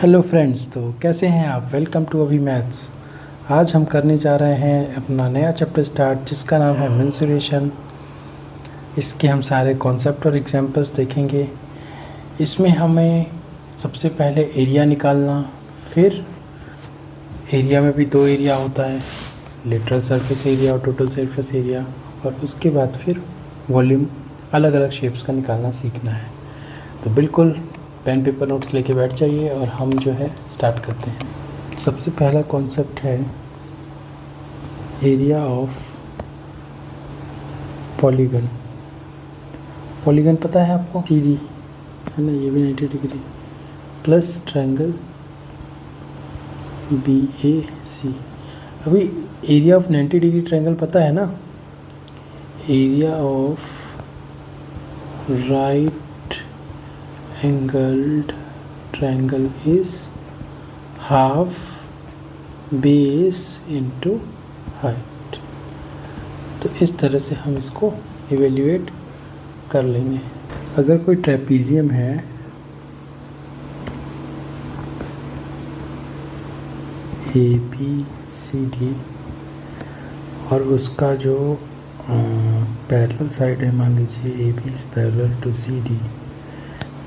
Hello friends, तो कैसे हैं आप। वेलकम टू अभी मैथ्स। आज हम करने जा रहे हैं अपना नया चैप्टर स्टार्ट, जिसका नाम है मेंसुरेशन। इसके हम सारे कॉन्सेप्ट और एग्जांपल्स देखेंगे। इसमें हमें सबसे पहले एरिया निकालना, फिर एरिया में भी दो एरिया होता है, लिटरल सरफेस एरिया और टोटल सरफेस एरिया, और उसके बाद फिर वॉल्यूम अलग अलग शेप्स का निकालना सीखना है। तो बिल्कुल पेन पेपर नोट्स लेके बैठ जाइए और हम जो है स्टार्ट करते हैं। सबसे पहला कॉन्सेप्ट है एरिया ऑफ पॉलीगन। पॉलीगन पता है आपको, सीडी है ना, ये भी 90 डिग्री प्लस ट्रायंगल BAC। अभी एरिया ऑफ 90 डिग्री ट्रायंगल पता है ना। Area of right angled triangle is half base into height. तो इस तरह से हम इसको इवेल्युएट कर लेंगे। अगर कोई ट्रेपीजियम है ABCD और उसका जो पैरेलल साइड है, मान लीजिए AB is parallel to CD,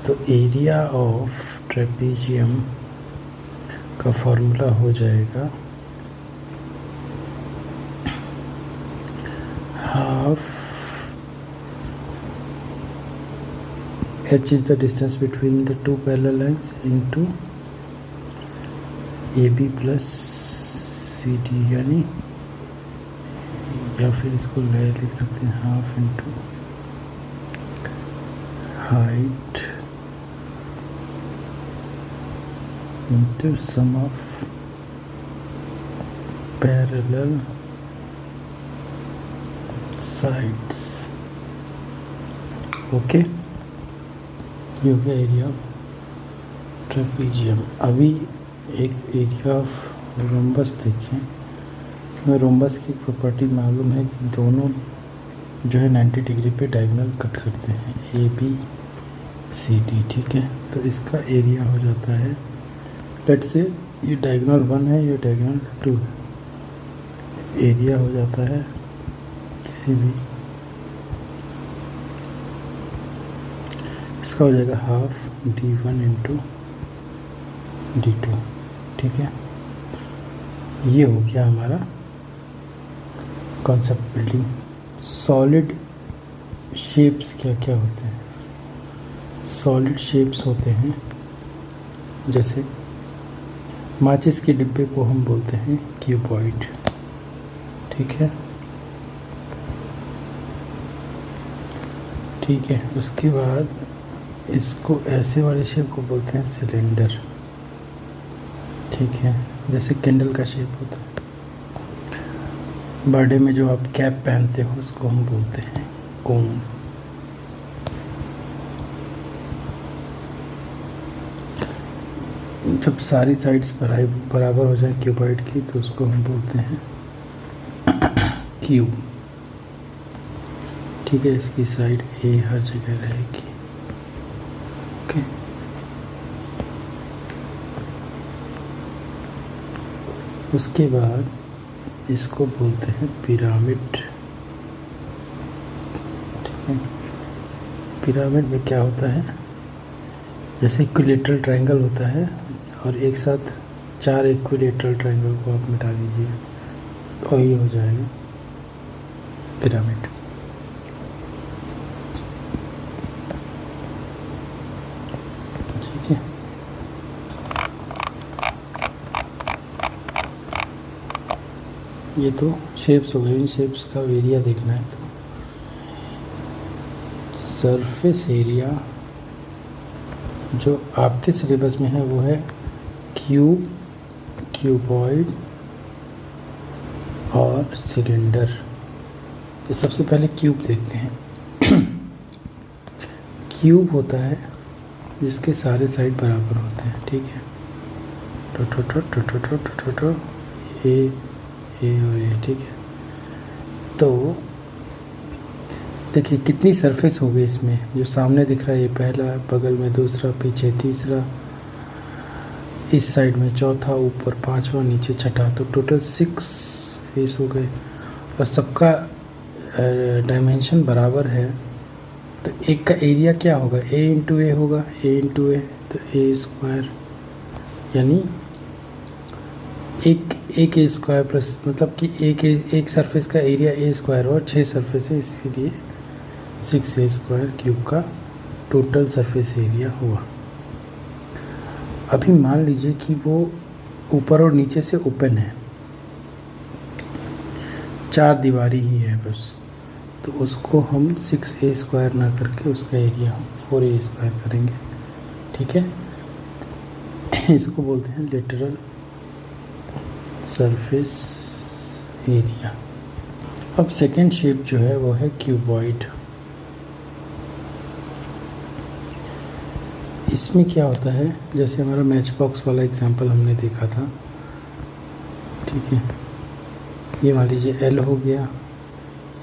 तो एरिया ऑफ ट्रेपीजियम का फॉर्मूला हो जाएगा half H is the distance between the two parallel lines into AB plus CD, यानी या फिर इसको लिख सकते हैं half into height into sum of parallel sides. Okay, ये हो गया एरिया ऑफ ट्रेपीजियम। अभी एक एरिया ऑफ रोम्बस देखें। हमें रोम्बस की प्रॉपर्टी मालूम है कि दोनों जो है 90 डिग्री पे डायगोनल कट करते हैं, ABCD। ठीक है, तो इसका एरिया हो जाता है, लेट्स से ये डायगोनल 1 है, ये डायगोनल 2। एरिया हो जाता है किसी भी, इसका हो जाएगा हाफ D1 इंटू D2। ठीक है, ये हो गया हमारा कॉन्सेप्ट बिल्डिंग। सॉलिड शेप्स क्या क्या होते हैं। सॉलिड शेप्स होते हैं, जैसे माचिस के डिब्बे को हम बोलते हैं क्यूबॉइड। ठीक है, ठीक है। उसके बाद इसको ऐसे वाले शेप को बोलते हैं सिलेंडर। ठीक है, जैसे कैंडल का शेप होता है। बर्थडे में जो आप कैप पहनते हो उसको हम बोलते हैं कोन। जब सारी साइड्स बराबर हो जाए क्यूबॉइड की, तो उसको हम बोलते हैं क्यूब। ठीक है, इसकी साइड A हर जगह रहेगी। ओके, उसके बाद इसको बोलते हैं पिरामिड। ठीक है, पिरामिड में क्या होता है, जैसे इक्विलेटरल ट्रायंगल होता है और एक साथ 4 इक्विलेटरल ट्रायंगल को आप मिटा दीजिए और ये हो जाएगा पिरामिड। ठीक है, ये तो शेप्स हो गए। इन शेप्स का एरिया देखना है तो सरफेस एरिया जो आपके सिलेबस में है वो है क्यूब, क्यूबॉइड और सिलेंडर। तो सबसे पहले क्यूब देखते हैं। क्यूब होता है जिसके सारे साइड बराबर होते हैं। ठीक है, टो ए और ए। ठीक है, तो देखिए कितनी सरफेस हो गई इसमें। जो सामने दिख रहा है ये पहला, बगल में दूसरा, पीछे तीसरा, इस साइड में चौथा, ऊपर पांचवा, नीचे छठा, तो टोटल 6 फेस हो गए और सबका डायमेंशन बराबर है। तो एक का एरिया क्या होगा, ए इंटू ए होगा, ए इंटू ए, तो ए स्क्वायर, यानी एक ए स्क्वायर प्लस, मतलब कि एक सरफेस का एरिया ए स्क्वायर और 6 सरफेस है, इसीलिए 6 ए स्क्वायर क्यूब का टोटल सरफेस एरिया हुआ। अभी मान लीजिए कि वो ऊपर और नीचे से ओपन है, 4 दीवारी ही है बस, तो उसको हम 6 ए स्क्वायर ना करके उसका एरिया हम 4 ए स्क्वायर करेंगे। ठीक है, इसको बोलते हैं लेटरल सरफेस एरिया। अब सेकेंड शेप जो है वो है क्यूबॉइड। इसमें क्या होता है, जैसे हमारा मैच बॉक्स वाला एग्जांपल हमने देखा था, ठीक है, ये मान लीजिए एल हो गया,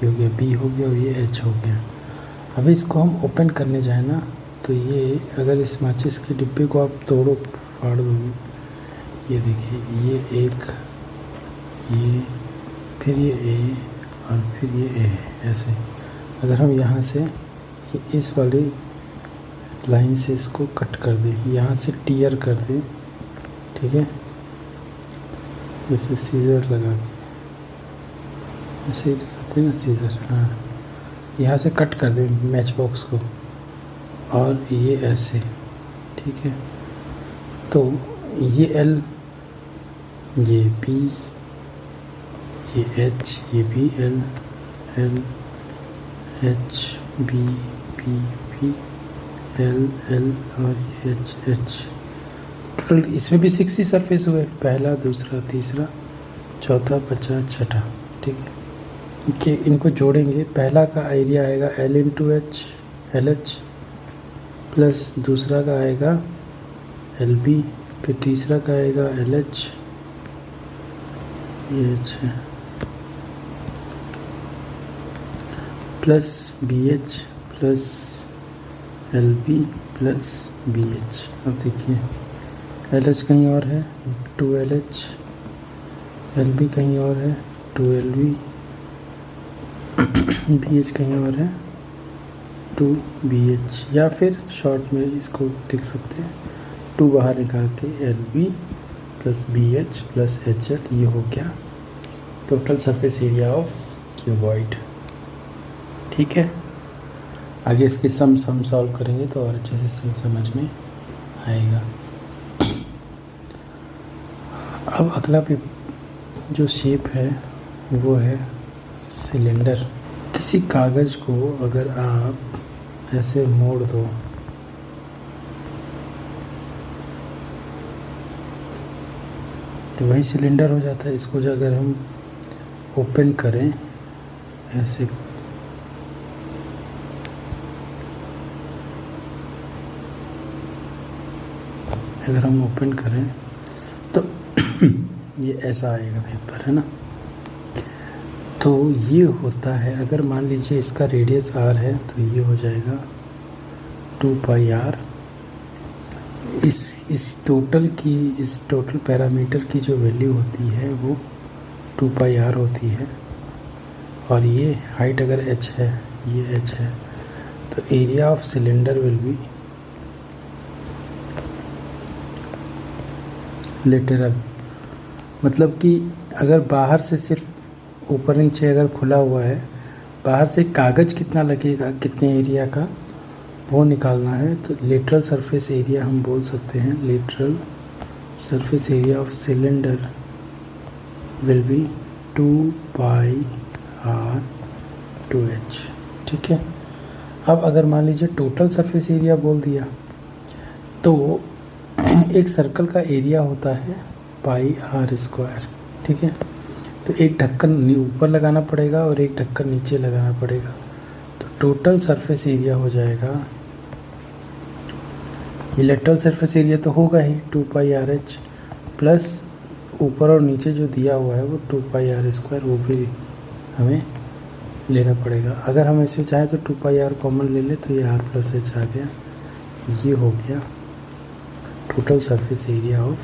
ये हो गया बी हो गया और ये एच हो गया। अभी इसको हम ओपन करने जाए ना, तो ये अगर इस माचिस के डिब्बे को आप तोड़ो फाड़ दोगे, ये देखिए, ये एक, ये फिर ये ए और फिर ये ए, ऐसे अगर हम यहाँ से इस वाली लाइन से इसको कट कर दें, यहाँ से टीयर कर दें, ठीक है, जैसे सीज़र लगा के, ऐसे ही करते हैं ना सीज़र, हाँ, यहाँ से कट कर दें मैच बॉक्स को, और ये ऐसे, ठीक है, तो ये एल, ये बी, ये एच, ये B L, L H B, B B L L और ये एच एच। टोटल इसमें भी 6 ही सरफेस हुए, पहला, दूसरा, तीसरा, चौथा, पांचवा, छठा। ठीक है, कि इनको जोड़ेंगे, पहला का एरिया आएगा L into H, L H, plus दूसरा का आएगा एल बी, फिर तीसरा का आएगा एल एच, ये एच है, plus B H, plus L B, plus B H. अब देखिए, एल एच कहीं और है, 2 एल एच, एल बी कहीं और है, 2 एल बी, बी एच कहीं और है, 2 बी एच, या फिर शॉर्ट में इसको लिख सकते हैं 2 बाहर निकाल के L B plus B H plus H L. ये हो गया total surface area of cuboid. ठीक है, आगे इसके सम सॉल्व करेंगे तो और अच्छे से समझ में आएगा। अब अगला जो शेप है वो है सिलेंडर। किसी कागज़ को अगर आप ऐसे मोड़ दो, तो वही सिलेंडर हो जाता है। इसको जो अगर हम ओपन करें ऐसे, अगर हम ओपन करें तो ये ऐसा आएगा पेपर, है ना। तो ये होता है, अगर मान लीजिए इसका रेडियस r है तो ये हो जाएगा 2 पाई r। इस टोटल पैरामीटर की जो वैल्यू होती है वो 2 पाई r होती है। और ये हाइट अगर h है, ये h है, तो area of cylinder will be lateral. मतलब कि अगर बाहर से सिर्फ ऊपर नीचे अगर खुला हुआ है, बाहर से कागज़ कितना लगेगा, कितने एरिया का, वो निकालना है, तो लेटरल सरफेस एरिया हम बोल सकते हैं। Lateral surface area of cylinder will be 2 pi r 2h। ठीक है, अब अगर मान लीजिए टोटल सरफेस एरिया बोल दिया, तो एक सर्कल का एरिया होता है पाई r स्क्वायर। ठीक है, तो एक ढक्कन ऊपर लगाना पड़ेगा और एक ढक्कन नीचे लगाना पड़ेगा, तो टोटल सरफेस एरिया हो जाएगा, ये लेटरल सरफेस एरिया तो होगा ही 2 पाई आर एच, प्लस ऊपर और नीचे जो दिया हुआ है वो 2 पाई आर स्क्वायर, वो भी हमें लेना पड़ेगा। अगर हम इसमें चाहें तो 2 पाई आर कॉमन ले लें, तो ये r प्लस एच आ गया। ये हो गया total surface area of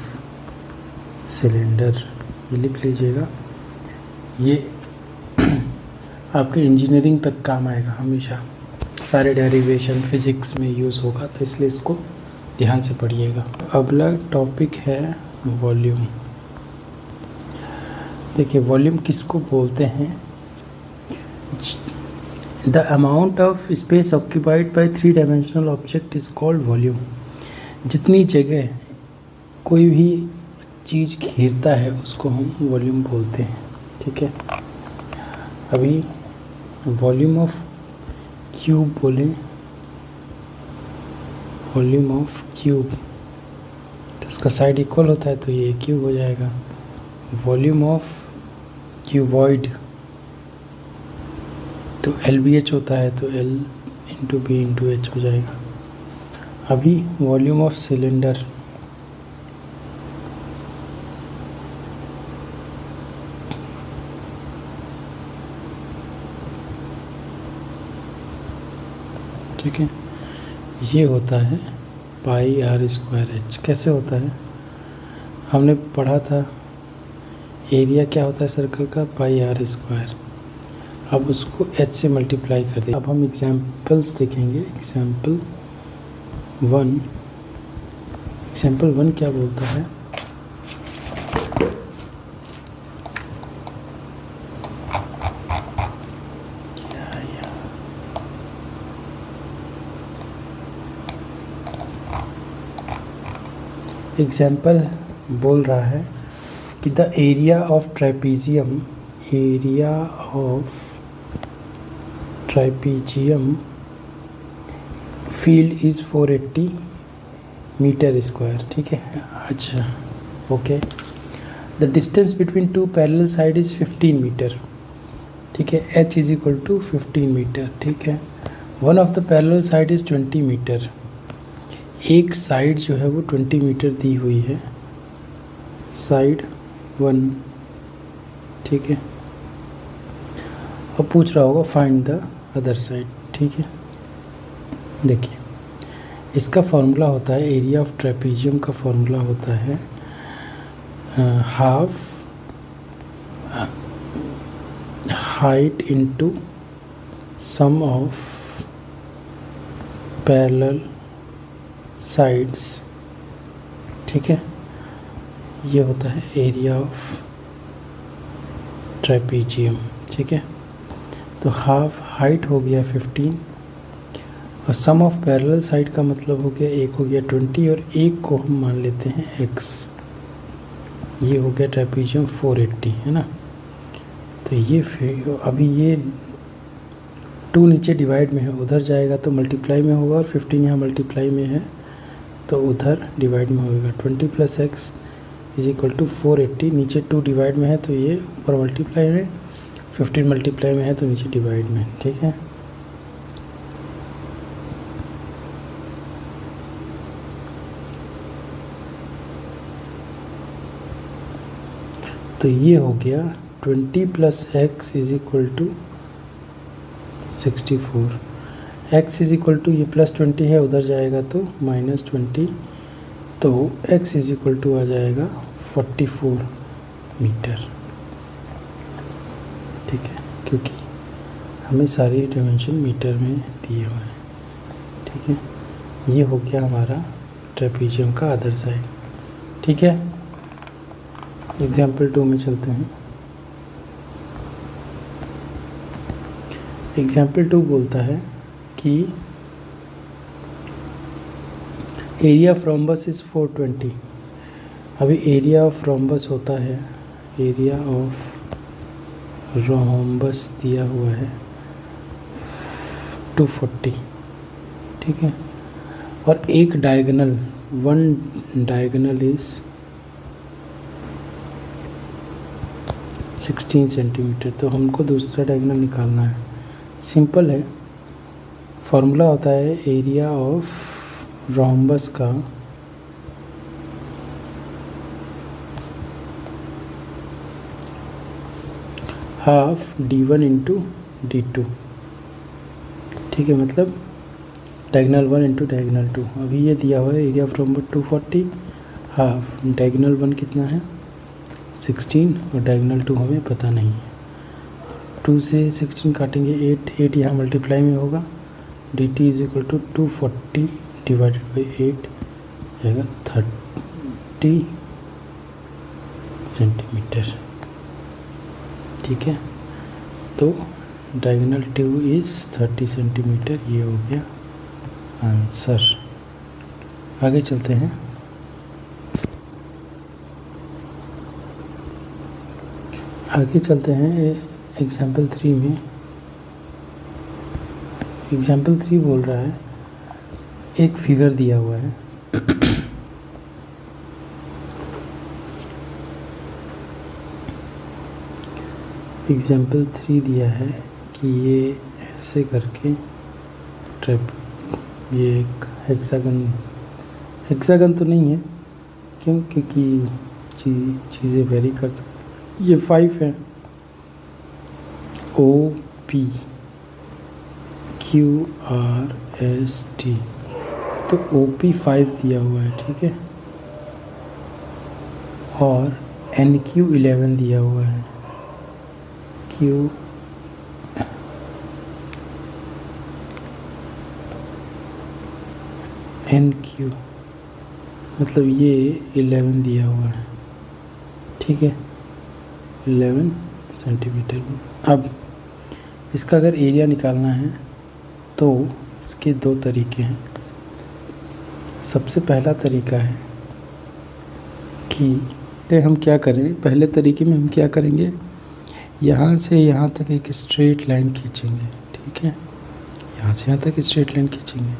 cylinder, ये लिख लीजिएगा। ये आपके इंजीनियरिंग तक काम आएगा हमेशा, सारे डेरिवेशन फिज़िक्स में यूज़ होगा, तो इसलिए इसको ध्यान से पढ़िएगा। अगला टॉपिक है वॉल्यूम। देखिए वॉल्यूम किसको बोलते हैं? The amount of space occupied by 3 dimensional object is called volume. जितनी जगह कोई भी चीज़ घेरता है उसको हम वॉल्यूम बोलते हैं, ठीक है। अभी वॉल्यूम ऑफ क्यूब बोले, वॉल्यूम ऑफ क्यूब तो उसका साइड इक्वल होता है तो ये क्यूब हो जाएगा। वॉल्यूम ऑफ क्यूबॉइड तो LBH होता है तो L into B into H हो जाएगा। अभी वॉल्यूम ऑफ सिलेंडर, ठीक है, ये होता है पाई r²h। कैसे होता है? हमने पढ़ा था एरिया क्या होता है सर्कल का, पाई r²। अब उसको h से मल्टीप्लाई कर दें। अब हम एग्जाम्पल्स देखेंगे। एग्जाम्पल 1 क्या बोलता है? एग्जाम्पल बोल रहा है कि the area of trapezium field is 480 metre square, ठीक है। अच्छा, okay. The distance between 2 parallel side is 15 metre, ठीक है। h is equal to 15 metre, ठीक है। One of the parallel side is 20 metre. एक साइड जो है वो 20 मीटर दी हुई है, साइड 1, ठीक है। अब पूछ रहा होगा फाइंड द अदर साइड, ठीक है। देखिए इसका फॉर्मूला होता है, एरिया ऑफ ट्रेपीजियम का फॉर्मूला होता है half height into sum of parallel sides, ठीक है। ये होता है एरिया ऑफ ट्रेपीजियम, ठीक है। तो हाफ हाइट हो गया 15 और सम ऑफ पैरेलल साइड का मतलब हो गया, एक हो गया 20 और एक को हम मान लेते हैं x। ये हो गया ट्रेपीजियम 480, है ना। तो ये फिर अभी ये 2 नीचे डिवाइड में है, उधर जाएगा तो मल्टीप्लाई में होगा और 15 यहाँ मल्टीप्लाई में है तो उधर डिवाइड में होगा। 20 plus x is equal to 480। नीचे 2 डिवाइड में है तो ये ऊपर मल्टीप्लाई में, 15 मल्टीप्लाई में है तो नीचे डिवाइड में, ठीक है। तो ये हो गया 20 plus x is equal to 64। x is equal to ये प्लस 20 है, उधर जाएगा तो माइनस 20, तो x इज इक्वल टू आ जाएगा 44 मीटर, ठीक है, क्योंकि हमें सारी डायमेंशन मीटर में दिए हुए हैं, ठीक है। ये हो गया हमारा ट्रेपीजियम का अदर साइड, ठीक है। एग्जाम्पल 2 में चलते हैं। एग्जाम्पल 2 बोलता है कि एरिया ऑफ रोम्बस इज़ 420। अभी एरिया ऑफ रोम्बस होता है, एरिया ऑफ रोम्बस दिया हुआ है 240, ठीक है। और एक diagonal, one diagonal is 16 centimetre. तो हमको दूसरा डायगोनल निकालना है। सिंपल है, फॉर्मूला होता है एरिया ऑफ रोम्बस का हाफ d1 इंटू d2, ठीक है। मतलब डायगोनल 1 इंटू डायगोनल 2। अभी ये दिया हुआ है area of rhombus 240, half diagonal 1 कितना है 16 और डायगोनल 2 हमें पता नहीं है। 2 से 16 काटेंगे 8 यहाँ मल्टीप्लाई में होगा, D T is equal to 240 divided by 8 जाएगा 30 सेंटीमीटर। ठीक है, तो डायगोनल 2 इज़ 30 सेंटीमीटर। ये हो गया आंसर। आगे चलते हैं। एग्जाम्पल 3 में। एग्जाम्पल 3 बोल रहा है एक फिगर दिया हुआ है एग्जाम्पल 3 दिया है कि ये ऐसे करके ये एक हेक्सागन तो नहीं है, क्यों? क्योंकि चीज़ें वेरी कर सकती। ये 5 है, OP QRST, तो OP 5 दिया हुआ है, ठीक है, और NQ 11 दिया हुआ है। NQ मतलब ये 11 दिया हुआ है, ठीक है, 11 सेंटीमीटर। अब इसका अगर एरिया निकालना है तो इसके 2 तरीके हैं। सबसे पहला तरीका है कि हम क्या करें, पहले तरीके में हम क्या करेंगे, यहाँ से यहाँ तक एक स्ट्रेट लाइन खींचेंगे, ठीक है, यहाँ से यहाँ तक स्ट्रेट लाइन खींचेंगे।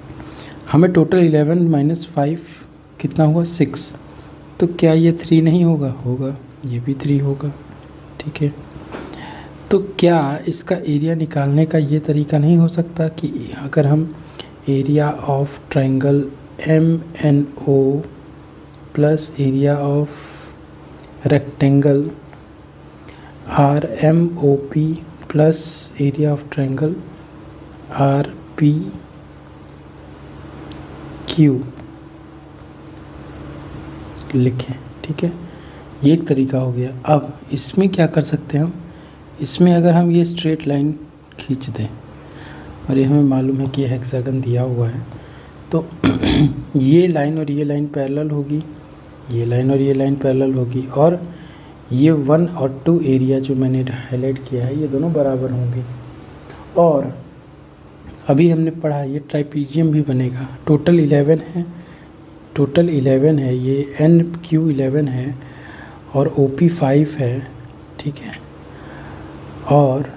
हमें टोटल 11 माइनस 5 कितना हुआ 6, तो क्या ये 3 नहीं होगा? होगा, ये भी 3 होगा, ठीक है। तो क्या इसका एरिया निकालने का ये तरीका नहीं हो सकता कि अगर हम area of triangle MNO plus area of rectangle RMOP plus area of triangle RPQ, लिखें, ठीक है, ये एक तरीका हो गया। अब इसमें क्या कर सकते हैं हम, इसमें अगर हम ये स्ट्रेट लाइन खींच दें और ये हमें मालूम है कि ये हेक्सागन दिया हुआ है, तो ये लाइन और ये लाइन पैरेलल होगी, ये लाइन और ये लाइन पैरेलल होगी, और ये 1 और 2 एरिया जो मैंने हाईलाइट किया है ये दोनों बराबर होंगे। और अभी हमने पढ़ा ये ट्राइपीजियम भी बनेगा। टोटल 11 है, ये NQ 11 है और OP 5 है, ठीक है, और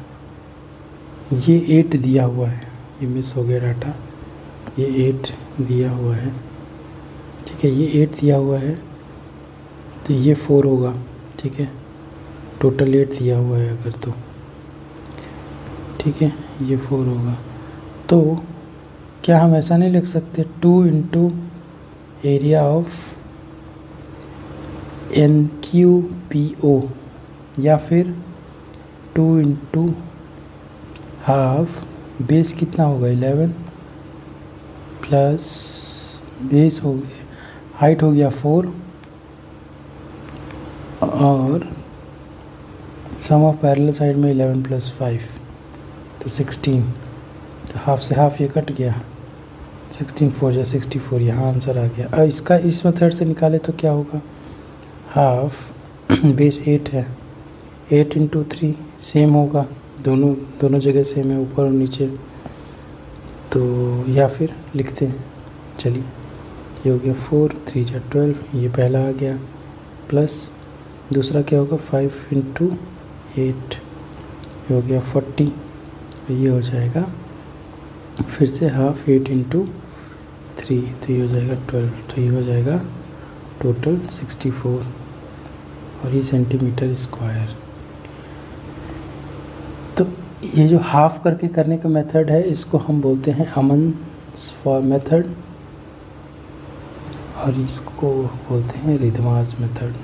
ये 8 दिया हुआ है, ये मिस हो गया डाटा, ये 8 दिया हुआ है, ठीक है, ये 8 दिया हुआ है, तो ये 4 होगा, ठीक है, टोटल 8 दिया हुआ है अगर, तो ठीक है, ये 4 होगा। तो क्या हम ऐसा नहीं लिख सकते 2 इंटू एरिया ऑफ NQPO, या फिर 2 इंटू हाफ, बेस कितना होगा 11 प्लस बेस हो गया, हाइट हो गया 4, और सम ऑफ पैरेलल साइड में 11 प्लस 5 तो 16, तो हाफ से हाफ ये कट गया, 16 4 या 64, यहाँ आंसर आ गया। अब इसका इस मेथड से निकाले तो क्या होगा, हाफ बेस 8 है, 8 इंटू 3 सेम होगा, दोनों जगह सेम है, ऊपर और नीचे, तो या फिर लिखते हैं, चलिए, ये हो गया 4 3 जा 12, ये पहला आ गया, प्लस दूसरा क्या होगा 5 इंटू 8, ये हो गया 40, ये हो जाएगा फिर से हाफ 8 इंटू 3, तो ये हो जाएगा 12, तो ये हो जाएगा टोटल 64, और ये सेंटीमीटर स्क्वायर। तो ये जो हाफ करके करने का मेथड है इसको हम बोलते हैं अमन्स फॉर मेथड, और इसको बोलते हैं रिदमार्स मेथड।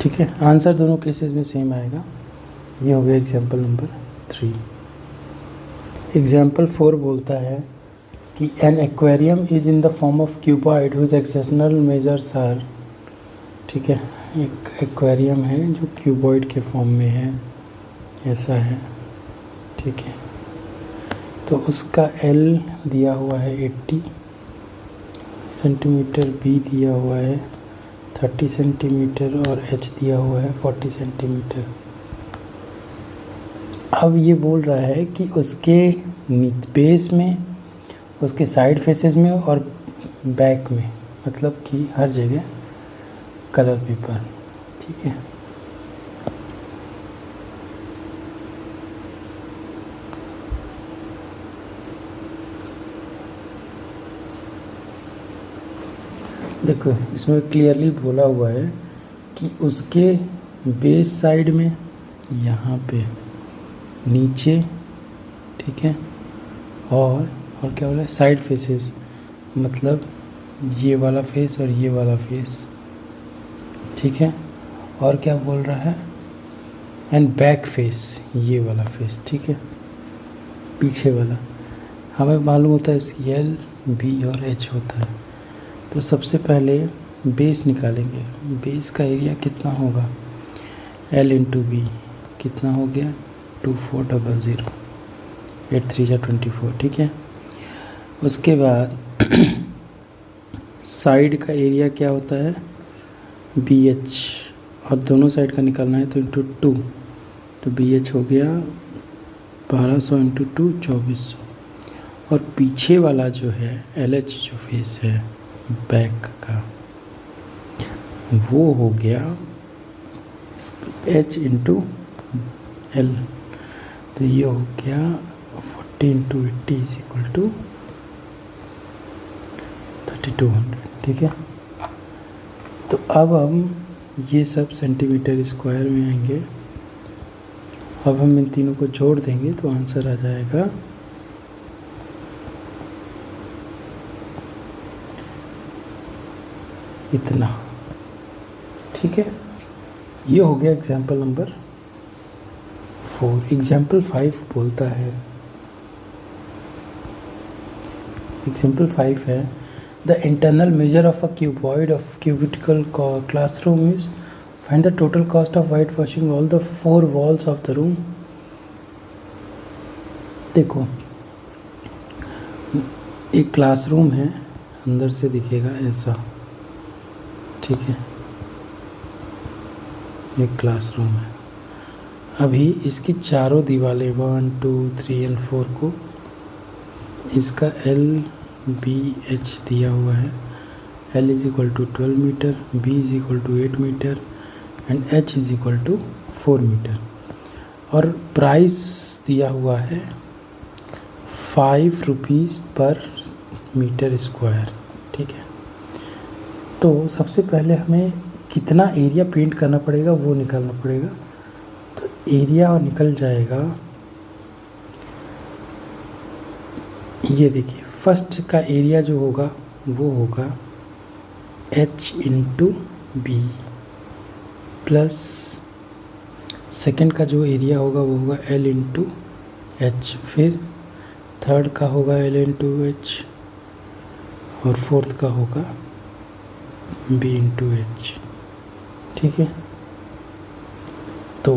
ठीक है, आंसर दोनों केसेस में सेम आएगा। ये हो गया एग्जाम्पल नंबर 3। एग्जाम्पल 4 बोलता है कि an aquarium is in the form of cuboid whose external measures are. ठीक है, एक एक्वेरियम है जो क्यूबॉइड के फॉर्म में है, ऐसा है। ठीक है, तो उसका एल दिया हुआ है 80 सेंटीमीटर, बी दिया हुआ है 30 सेंटीमीटर और एच दिया हुआ है 40 सेंटीमीटर। अब ये बोल रहा है कि उसके बेस में, उसके साइड फेसेस में और बैक में, मतलब कि हर जगह कलर पेपर। ठीक है, देखो इसमें क्लियरली बोला हुआ है कि उसके बेस साइड में, यहाँ पे नीचे, ठीक है, और क्या बोला, साइड फेसेस, मतलब ये वाला फेस और ये वाला फेस। ठीक है, और क्या बोल रहा है, एंड बैक फेस, ये वाला फेस। ठीक है, पीछे वाला। हमें मालूम होता है इसकी एल, बी और एच होता है। तो सबसे पहले बेस निकालेंगे। बेस का एरिया कितना होगा, एल इंटू बी कितना हो गया 2400, 8 3 जा 24। ठीक है, उसके बाद साइड का एरिया क्या होता है, बी एच, और दोनों साइड का निकालना है तो इंटू 2, तो बी एच हो गया 1200 इंटू 2 2400। और पीछे वाला जो है एल एच जो फेस है बैक का, वो हो गया एच इंटू एल, तो ये हो गया 40 इंटू 80 इज इक्वल टू 3200। ठीक है, तो अब हम ये सब सेंटीमीटर स्क्वायर में आएंगे। अब हम इन तीनों को जोड़ देंगे तो आंसर आ जाएगा इतना। ठीक है, ये हो गया एग्जाम्पल नंबर 4। एग्जाम्पल 5 बोलता है, एग्जाम्पल 5 है the internal measure of a cuboid of cubical classroom is find the total cost of white washing all the 4 walls of the room. देखो एक क्लासरूम है, अंदर से दिखेगा ऐसा। ठीक है, ये क्लासरूम है। अभी इसकी चारों दीवारें 1 2 3 और 4 को इसका एल बी एच दिया हुआ है। L is equal to 12 metre, B is equal to 8 metre and H is equal to 4 metre. और प्राइस दिया हुआ है 5 रुपीज़ पर मीटर स्क्वायर। ठीक है, तो सबसे पहले हमें कितना एरिया पेंट करना पड़ेगा वो निकालना पड़ेगा। तो एरिया और निकल जाएगा, ये देखिए फर्स्ट का एरिया जो होगा वो होगा H into B, plus second का जो एरिया होगा वो होगा एल इंटू एच, फिर थर्ड का होगा एल इंटू एच और फोर्थ का होगा बी इंटू एच। ठीक है, तो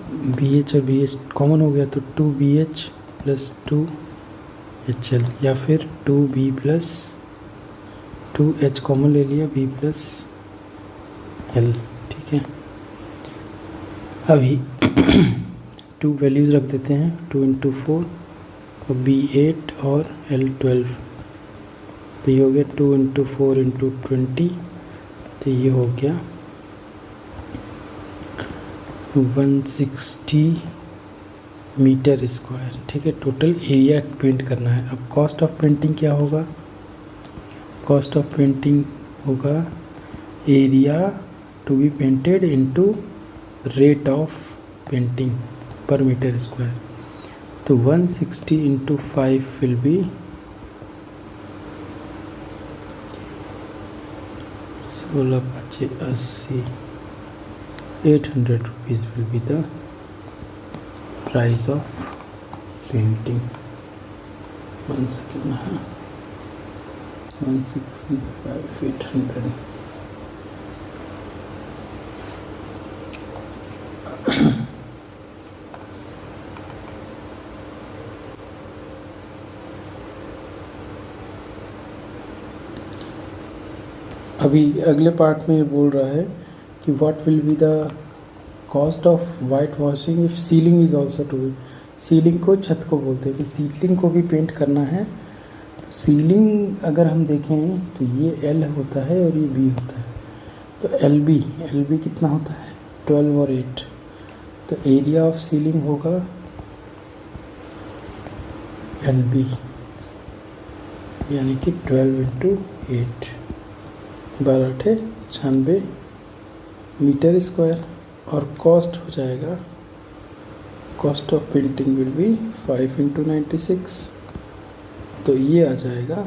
बी एच और बी एच कॉमन हो गया तो 2BH प्लस 2HL, या फिर 2B प्लस 2H कॉमन ले लिया, B प्लस L। ठीक है, अभी 2 वैल्यूज़ रख देते हैं, 2 इंटू 4 और B 8 और L 12। तो ये हो गया 2 इंटू 4 इंटू 20, तो ये हो गया 160 मीटर स्क्वायर। ठीक है, टोटल एरिया पेंट करना है। अब कॉस्ट ऑफ पेंटिंग क्या होगा, कॉस्ट ऑफ पेंटिंग होगा area to be painted into rate of painting per metre square. तो 160 into 5 will be 16 5 80, 800 rupees will be the price of painting. 1 second, 165, 800. अभी अगले part में ये बोल रहा है कि what will be the cost of white washing if ceiling is also to be. Ceiling को छत को बोलते हैं कि सीलिंग को भी पेंट करना है। तो सीलिंग अगर हम देखें तो ये एल होता है और ये बी होता है। तो एल बी कितना होता है 12 और 8। तो एरिया ऑफ सीलिंग होगा एल बी यानी कि 12 इंटू 8 12×8 96 मीटर स्क्वायर। और कॉस्ट हो जाएगा, cost of painting will be 5 into 96। तो ये आ जाएगा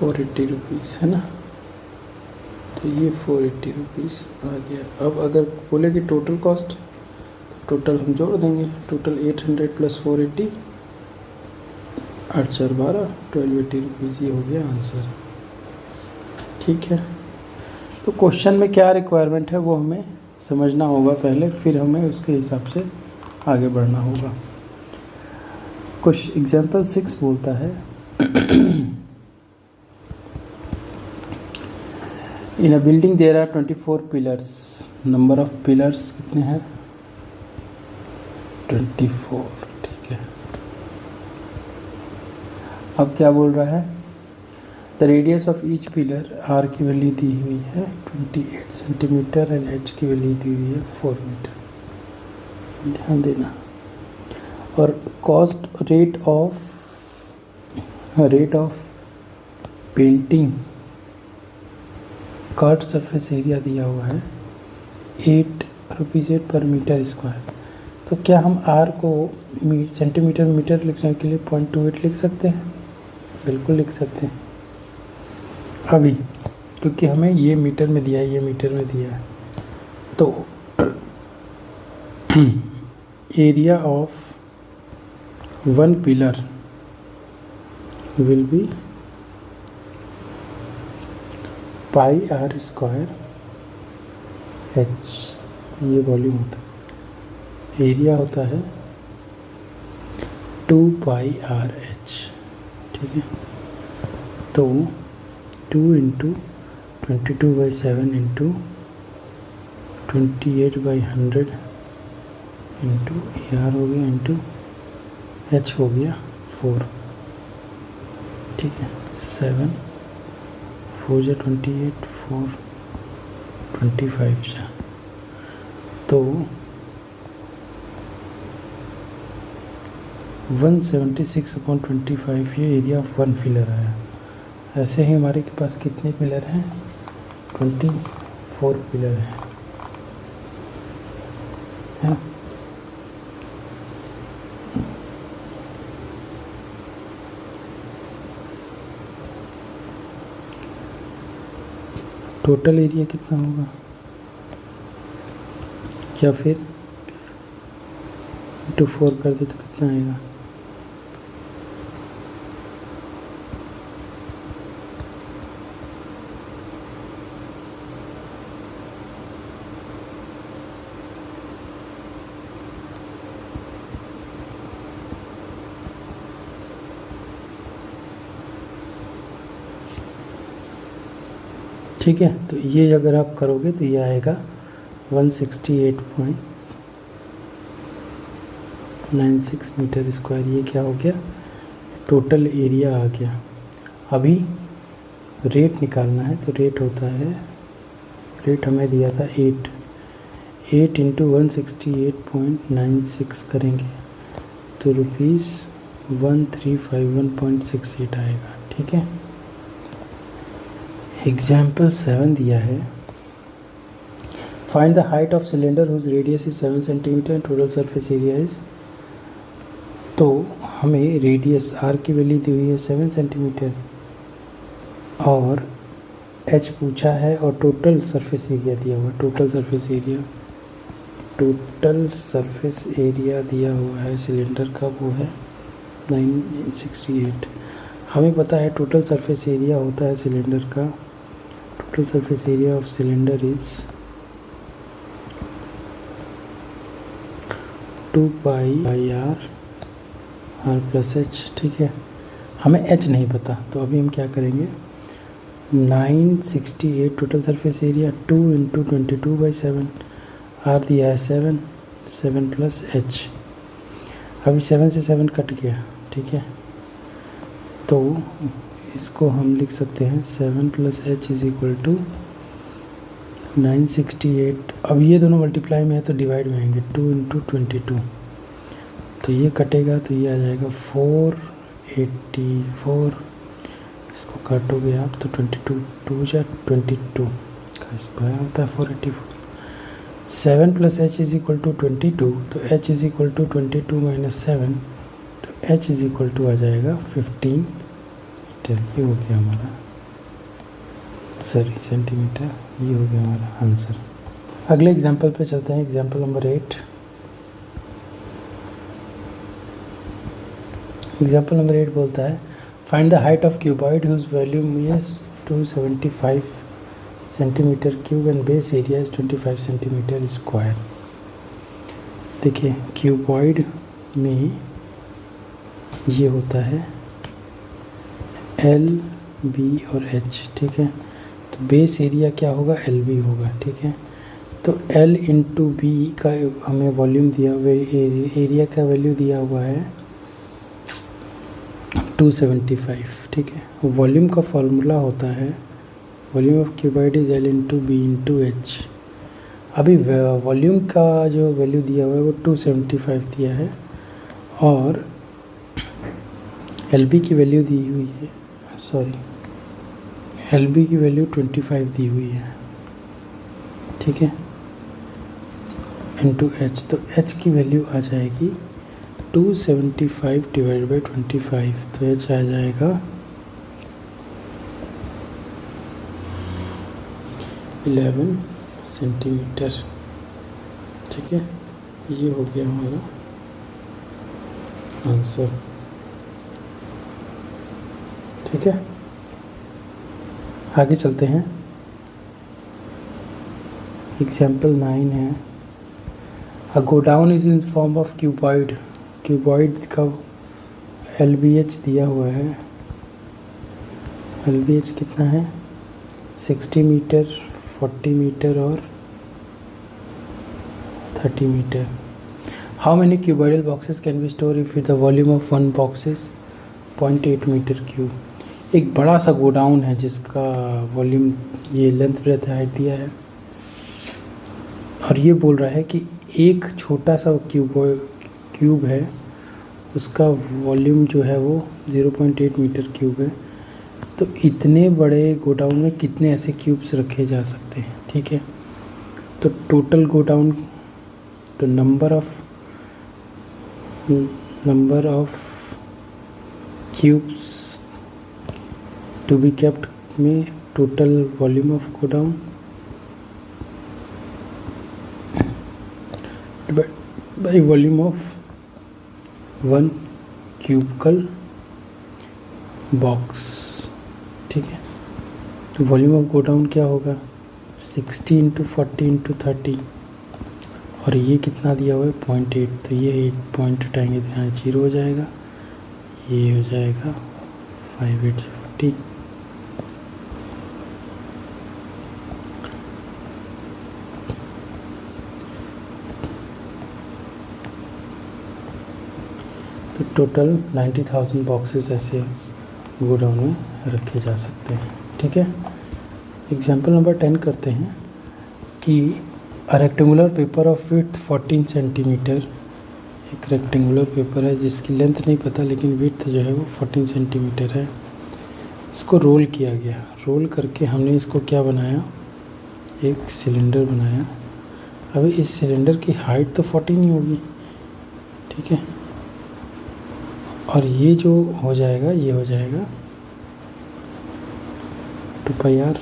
480 रुपीज़ है ना। तो ये 480 रुपीज़ आ गया। अब अगर बोले कि टोटल कॉस्ट, टोटल हम जोड़ देंगे। टोटल 800 प्लस 480 8 4 12 1280 रुपीज़, ये हो गया आंसर। ठीक है, तो क्वेश्चन में क्या रिक्वायरमेंट है वो हमें समझना होगा पहले, फिर हमें उसके हिसाब से आगे बढ़ना होगा। कुछ एग्जाम्पल 6 बोलता है in a building there are 24 pillars. Number of pillars कितने हैं 24। ठीक है, अब क्या बोल रहा है the radius of each pillar, R की वैल्यू दी हुई है 28 सेंटीमीटर एंड एच की वैल्यू दी हुई है 4 मीटर। ध्यान देना। और cost rate of painting curve surface area दिया हुआ है 8 रुपीज़ पर मीटर स्क्वायर। तो क्या हम आर को सेंटीमीटर मीटर लिखने के लिए 0.28 लिख सकते हैं? बिल्कुल लिख सकते हैं अभी, क्योंकि हमें ये मीटर में दिया है, ये मीटर में दिया है। तो area of 1 pillar will be pi R square H, ये वॉल्यूम होता है। एरिया होता है 2 पाई आर एच। ठीक है, तो 2 इंटू 22/7 इंटू 28/100 इंटू AR हो गया इंटू H हो गया 4। ठीक है, 7 4 जा 28 4 25 जा, तो 176/25 ये एरिया ऑफ 1 पिलर आया। ऐसे ही हमारे के पास कितने पिलर हैं 24 पिलर हैं, है? टोटल एरिया कितना होगा, या फिर इंटू 4 कर दे तो कितना आएगा? ठीक है, तो ये अगर आप करोगे तो ये आएगा 168.96 मीटर स्क्वायर। ये क्या हो गया, टोटल एरिया आ गया। अभी रेट निकालना है, तो रेट होता है, रेट हमें दिया था 8 इंटू 168.96 करेंगे तो ₹1351.68 आएगा। ठीक है, एग्जाम्पल 7 दिया है find the height of cylinder whose radius is 7 centimetre and total surface area is तो हमें रेडियस आर की वैल्यू दी हुई है 7 सेंटीमीटर और एच पूछा है और टोटल सरफेस एरिया दिया हुआ है। टोटल सरफेस एरिया दिया हुआ है सिलेंडर का, वो है 968। हमें पता है टोटल सरफेस एरिया होता है सिलेंडर का, total surface area of cylinder is 2 pi R plus H. ठीक है, हमें एच नहीं पता, तो अभी हम क्या करेंगे, 968 total surface area 2 into 22/7, R दिया है 7 प्लस एच। अभी 7 से 7 कट गया, ठीक है, तो इसको हम लिख सकते हैं 7 plus H is equal to 968। अब ये दोनों मल्टीप्लाई में है तो डिवाइड में आएंगे, 2 इंटू 22, तो ये कटेगा तो ये आ जाएगा 484। इसको काटोगे आप तो 22 22 का स्क्वायर होता है 484। 7 plus H is equal to 22, तो H is equal to 22 minus 7, तो एच इज़ इक्वल टू आ जाएगा 15 मीटर। ये हो गया हमारा, सॉरी सेंटीमीटर, ये हो गया हमारा आंसर। अगले एग्जांपल पे चलते हैं, एग्जांपल नंबर 8। एग्जांपल नंबर 8 बोलता है find the height of cuboid whose volume is 275 centimetre cube and base area is 25 centimetre square. देखिए क्यूबॉइड में ये होता है एल बी और एच, ठीक है, तो बेस एरिया क्या होगा, एल बी होगा, ठीक है। तो एल इंटू बी का हमें वॉल्यूम दिया हुआ, एरिया का वैल्यू दिया हुआ है 275, ठीक है। वॉल्यूम का फॉर्मूला होता है volume of cuboid is L into B into H. अभी वॉल्यूम का जो वैल्यू दिया हुआ है वो 275 दिया है और एल बी की वैल्यू दी हुई है, सॉरी एल बी की वैल्यू 25 दी हुई है, ठीक है, इंटू एच। तो एच की वैल्यू आ जाएगी 275 डिवाइड बाई 25, तो एच आ जाएगा 11 सेंटीमीटर, ठीक है। ये हो गया हमारा आंसर, ठीक है। आगे चलते हैं, एग्जाम्पल 9 है। A godown is in form of cuboid. Cuboid का एल बी एच दिया हुआ है, एल बी एच कितना है 60 मीटर, 40 मीटर और 30 metre. How many cuboidal boxes can be store if the volume of one box is 0.8 metre cube. एक बड़ा सा गोडाउन है जिसका वॉल्यूम ये लेंथ ब्रेथ हाइट दिया है और ये बोल रहा है कि एक छोटा सा क्यूब है, उसका वॉल्यूम जो है वो 0.8 मीटर क्यूब है। तो इतने बड़े गोडाउन में कितने ऐसे क्यूब्स रखे जा सकते हैं, ठीक है। तो टोटल गोडाउन, तो number of cubes to be kept में total volume of godown by volume of one cubical box, ठीक है। तो वॉल्यूम ऑफ गोडाउन क्या होगा 60 इंटू 40 इंटू 30 और ये कितना दिया हुआ है 0.8, तो ये 8 पॉइंट हटाएंगे तो यहाँ 0 हो जाएगा, ये हो जाएगा 5850। तो टोटल 90,000 बॉक्सेस ऐसे गोडाउन में रखे जा सकते हैं, ठीक है। एग्जाम्पल नंबर 10 करते हैं कि a rectangular paper of width 14 centimetre. एक रेक्टेंगुलर पेपर है जिसकी लेंथ नहीं पता लेकिन विड्थ जो है वो 14 सेंटीमीटर है। इसको रोल किया गया, रोल करके हमने इसको क्या बनाया, एक सिलेंडर बनाया। अभी इस सिलेंडर की हाइट तो 14 ही होगी, ठीक है। और ये जो हो जाएगा ये हो जाएगा 2πr,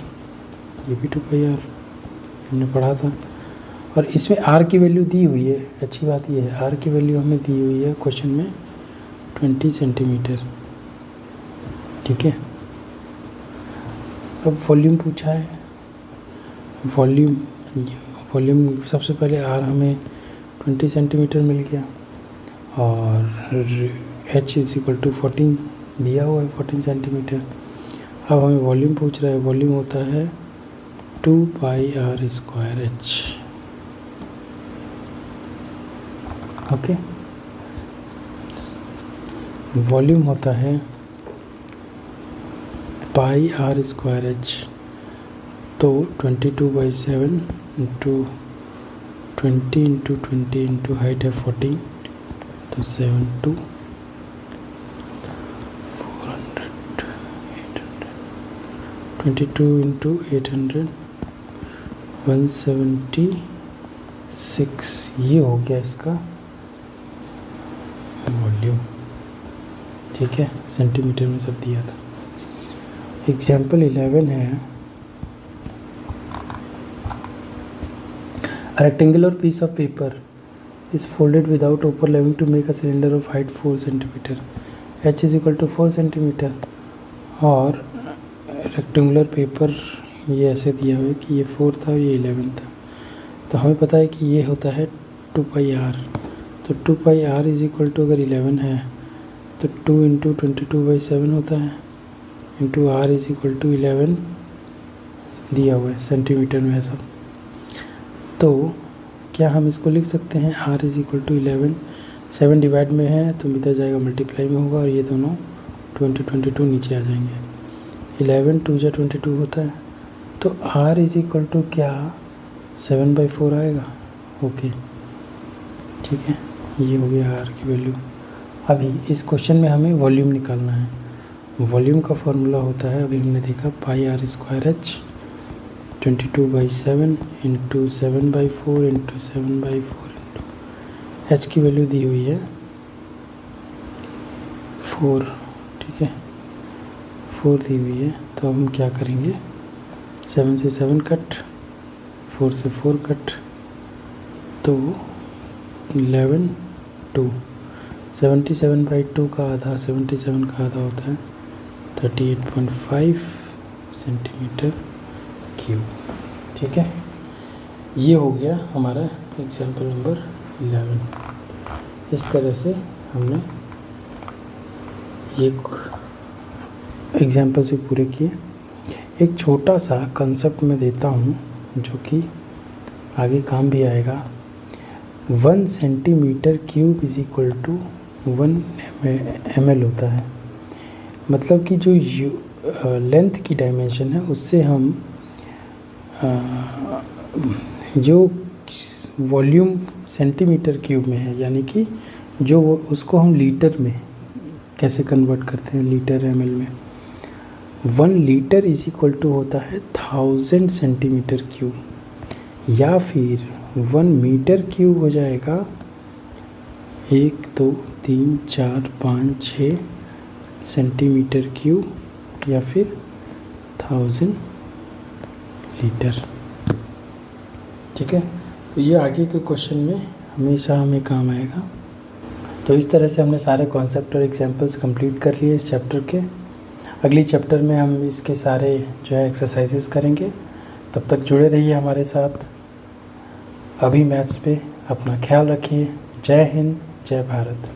ये भी 2πr हमने पढ़ा था। और इसमें r की वैल्यू दी हुई है, अच्छी बात ये है r की वैल्यू हमें दी हुई है क्वेश्चन में 20 सेंटीमीटर, ठीक है। अब वॉल्यूम पूछा है, वॉल्यूम सबसे पहले r हमें 20 सेंटीमीटर मिल गया और h इज इक्वल टू 14 दिया हुआ है 14 सेंटीमीटर। अब हमें वॉल्यूम पूछ रहा है, वॉल्यूम होता है 2πr²h, ओके। वॉल्यूम होता है πr²h, तो 22/7 इंटू 20 इंटू 20 इंटू हाइट है 14, तो 7 2 400 800 22 इंटू 800 176, ये हो गया इसका वॉल्यूम, ठीक है। सेंटीमीटर में सब दिया था। एग्जाम्पल 11 है, a rectangular piece of paper is folded without overlapping to make a cylinder of height 4 cm, h is equal to 4 cm। और रेक्टेंगुलर पेपर ये ऐसे दिया हुआ है कि ये 4 था और ये 11 था, तो हमें पता है कि ये होता है 2πr, तो 2πr इज इक्वल टू अगर 11 है तो 2 इंटू 22/7 होता है, into r is equal to 11 दिया हुआ है सेंटीमीटर में है सब। तो क्या हम इसको लिख सकते हैं r is equal to 11, 7 divide में है तो इधर जाएगा मल्टीप्लाई में होगा और ये दोनों 22 नीचे आ जाएंगे, 11 2 जा 22 होता है, तो r इज इक्वल टू क्या 7/4 आएगा, ओके, ठीक है। ये हो गया r की वैल्यू। अभी इस क्वेश्चन में हमें वॉल्यूम निकालना है। वॉल्यूम का फॉर्मूला होता है, अभी हमने देखा πr²h 22/7 into 7/4 into 7/4 into h की वैल्यू दी हुई है 4, ठीक है, 4 दी हुई है। तो अब हम क्या करेंगे, 7 से 7 कट, 4 से 4 कट, तो 11 2, 77/2 का आधा 77 का आधा होता है 38.5 सेंटीमीटर क्यूब, ठीक है। ये हो गया हमारा एग्जाम्पल नंबर 11। इस तरह से हमने ये एग्जाम्पल्स भी पूरे किए। एक छोटा सा कंसेप्ट मैं देता हूँ जो कि आगे काम भी आएगा। 1 centimetre cube is equal to 1 ml होता है, मतलब कि जो लेंथ की डायमेंशन है उससे हम जो वॉल्यूम सेंटीमीटर क्यूब में है, यानी कि जो उसको हम लीटर में कैसे कन्वर्ट करते हैं, लीटर ml में। 1 लीटर इज इक्वल टू होता है 1000 सेंटीमीटर क्यूब, या फिर 1 मीटर क्यूब हो जाएगा 1 2 3 4 5 6 सेंटीमीटर क्यूब, या फिर 1000 लीटर, ठीक है। तो ये आगे के क्वेश्चन में हमेशा हमें काम आएगा। तो इस तरह से हमने सारे कॉन्सेप्ट और एग्जांपल्स कंप्लीट कर लिए इस चैप्टर के। अगली चैप्टर में हम इसके सारे जो है एक्सरसाइजेस करेंगे। तब तक जुड़े रहिए हमारे साथ। अभी मैथ्स पे अपना ख्याल रखिए। जय हिंद, जय भारत।